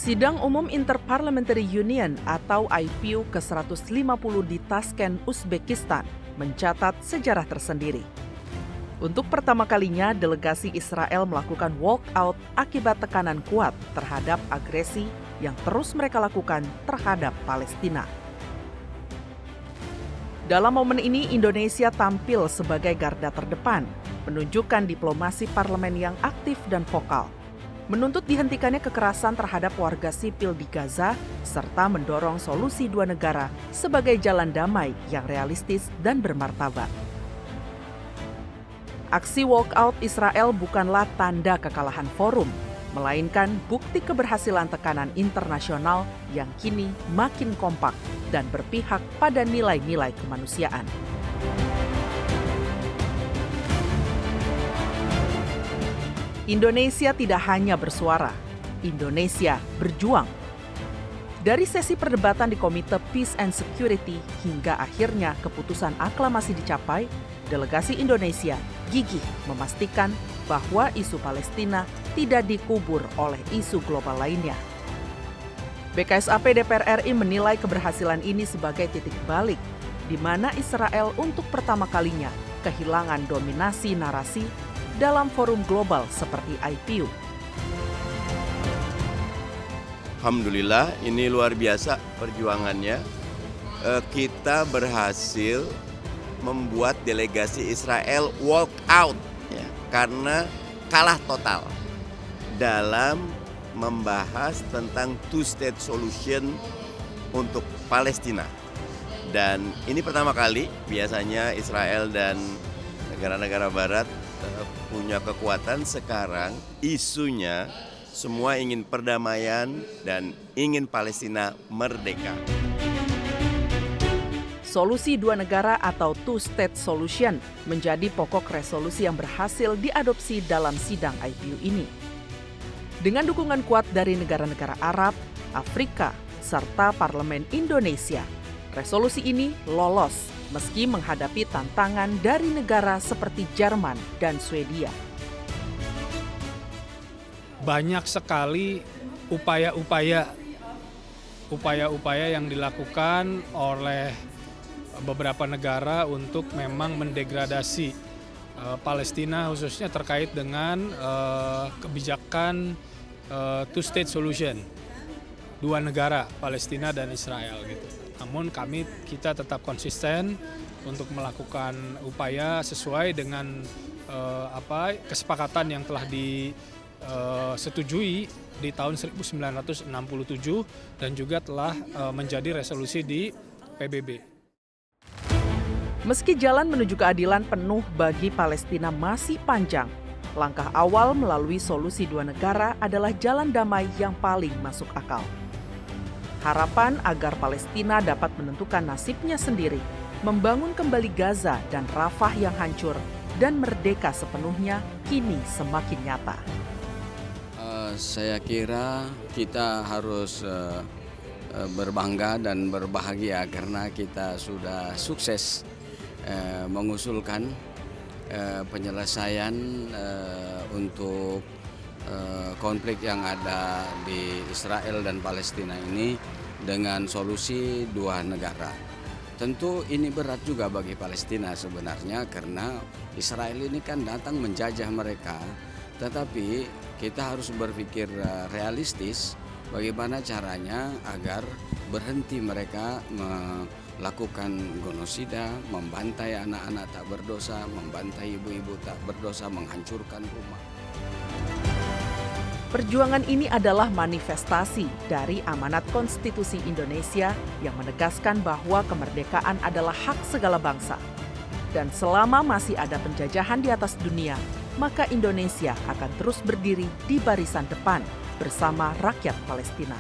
Sidang Umum Interparliamentary Union atau IPU ke-150 di Tashkent, Uzbekistan mencatat sejarah tersendiri. Untuk pertama kalinya, delegasi Israel melakukan walkout akibat tekanan kuat terhadap agresi yang terus mereka lakukan terhadap Palestina. Dalam momen ini, Indonesia tampil sebagai garda terdepan, menunjukkan diplomasi parlemen yang aktif dan vokal, menuntut dihentikannya kekerasan terhadap warga sipil di Gaza, serta mendorong solusi dua negara sebagai jalan damai yang realistis dan bermartabat. Aksi walkout Israel bukanlah tanda kekalahan forum, melainkan bukti keberhasilan tekanan internasional yang kini makin kompak dan berpihak pada nilai-nilai kemanusiaan. Indonesia tidak hanya bersuara, Indonesia berjuang. Dari sesi perdebatan di Komite Peace and Security hingga akhirnya keputusan aklamasi dicapai, delegasi Indonesia gigih memastikan bahwa isu Palestina tidak dikubur oleh isu global lainnya. BKSAP DPR RI menilai keberhasilan ini sebagai titik balik, di mana Israel untuk pertama kalinya kehilangan dominasi narasi dalam forum global seperti IPU. Alhamdulillah, ini luar biasa perjuangannya. Kita berhasil membuat delegasi Israel walk out ya, karena kalah total dalam membahas tentang two-state solution untuk Palestina. Dan ini pertama kali, biasanya Israel dan negara-negara barat punya kekuatan, sekarang isunya semua ingin perdamaian dan ingin Palestina merdeka. Solusi dua negara atau two-state solution menjadi pokok resolusi yang berhasil diadopsi dalam sidang IPU ini. Dengan dukungan kuat dari negara-negara Arab, Afrika, serta Parlemen Indonesia, resolusi ini lolos meski menghadapi tantangan dari negara seperti Jerman dan Swedia. Banyak sekali upaya-upaya yang dilakukan oleh beberapa negara untuk memang mendegradasi Palestina, khususnya terkait dengan kebijakan two-state solution, dua negara, Palestina dan Israel gitu. Namun kita tetap konsisten untuk melakukan upaya sesuai dengan kesepakatan yang telah disetujui di tahun 1967 dan juga telah menjadi resolusi di PBB. Meski jalan menuju keadilan penuh bagi Palestina masih panjang, langkah awal melalui solusi dua negara adalah jalan damai yang paling masuk akal. Harapan agar Palestina dapat menentukan nasibnya sendiri, membangun kembali Gaza dan Rafah yang hancur, dan merdeka sepenuhnya kini semakin nyata. Saya kira kita harus berbangga dan berbahagia karena kita sudah sukses mengusulkan penyelesaian untuk konflik yang ada di Israel dan Palestina ini dengan solusi dua negara. Tentu ini berat juga bagi Palestina sebenarnya karena Israel ini kan datang menjajah mereka, tetapi kita harus berpikir realistis bagaimana caranya agar berhenti mereka melakukan genosida, membantai anak-anak tak berdosa, membantai ibu-ibu tak berdosa, menghancurkan rumah. Perjuangan ini adalah manifestasi dari amanat konstitusi Indonesia yang menegaskan bahwa kemerdekaan adalah hak segala bangsa. Dan selama masih ada penjajahan di atas dunia, maka Indonesia akan terus berdiri di barisan depan bersama rakyat Palestina.